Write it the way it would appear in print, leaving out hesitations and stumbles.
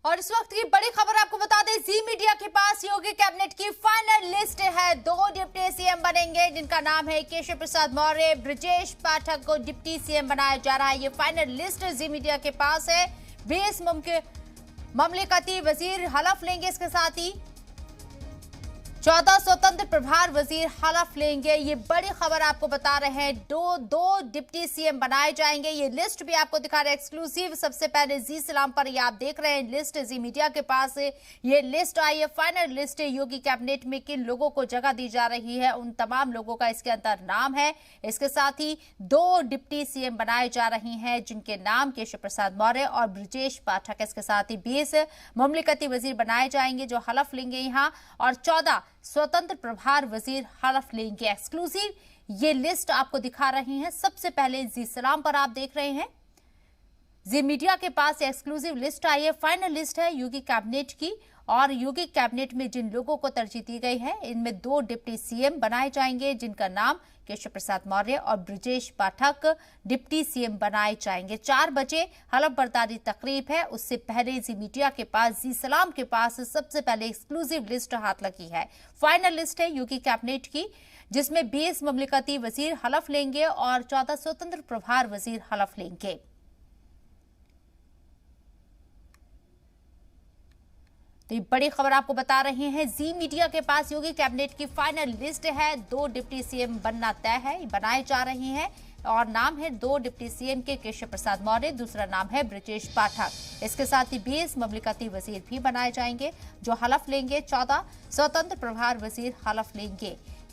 और इस वक्त की बड़ी खबर आपको बता दें, जी मीडिया के पास योगी कैबिनेट की फाइनल लिस्ट है। 2 डिप्टी सीएम बनेंगे जिनका नाम है केशव प्रसाद मौर्य। ब्रजेश पाठक को डिप्टी सीएम बनाया जा रहा है। ये फाइनल लिस्ट जी मीडिया के पास है। 20 ममलिकती वजीर हलफ लेंगे। इसके साथ ही 14 स्वतंत्र प्रभार वजीर हलफ लेंगे। ये बड़ी खबर आपको बता रहे हैं। दो डिप्टी सीएम बनाए जाएंगे। ये लिस्ट भी आपको दिखा रहे हैं एक्सक्लूसिव। सबसे पहले जी सलाम पर ये आप देख रहे हैं लिस्ट जी मीडिया के पास है। ये लिस्ट आई है, फाइनल लिस्ट है। योगी कैबिनेट में किन लोगों को जगह दी जा रही है, उन तमाम लोगों का इसके अंदर नाम है। इसके साथ ही 2 डिप्टी सीएम बनाए जा रही हैं जिनके नाम केशव प्रसाद मौर्य और ब्रजेश पाठक। इसके साथ ही 20 ममलिकती वजीर बनाए जाएंगे जो हलफ लेंगे यहाँ, और 14 स्वतंत्र प्रभार वजीर हलफ लेंगे। एक्सक्लूसिव ये लिस्ट आपको दिखा रही हैं। सबसे पहले जी सलाम पर आप देख रहे हैं, जी मीडिया के पास एक्सक्लूसिव लिस्ट आई है। फाइनल लिस्ट है योगी कैबिनेट की, और योगी कैबिनेट में जिन लोगों को तरजीह दी गई है इनमें 2 डिप्टी सीएम बनाए जाएंगे जिनका नाम केशव प्रसाद मौर्य और ब्रजेश पाठक डिप्टी सीएम बनाए जाएंगे। 4 बजे हलफ बर्दारी तकरीब है। उससे पहले जी मीडिया के पास, जी सलाम के पास सबसे पहले एक्सक्लूसिव लिस्ट हाथ लगी है। फाइनल लिस्ट है योगी कैबिनेट की जिसमें 20 ममलिकती वजीर हलफ लेंगे और 14 स्वतंत्र प्रभार वजीर हलफ लेंगे। तो ये बड़ी खबर आपको बता रहे हैं। जी मीडिया के पास योगी कैबिनेट की फाइनल लिस्ट है। 2 डिप्टी सीएम बनना तय है, बनाए जा रहे हैं, और नाम है 2 डिप्टी सीएम के केशव प्रसाद मौर्य, दूसरा नाम है ब्रजेश पाठक। इसके साथ ही 20 ममलिकती वजीर भी बनाए जाएंगे जो हलफ लेंगे। 14 स्वतंत्र प्रभार वजीर हलफ लेंगे।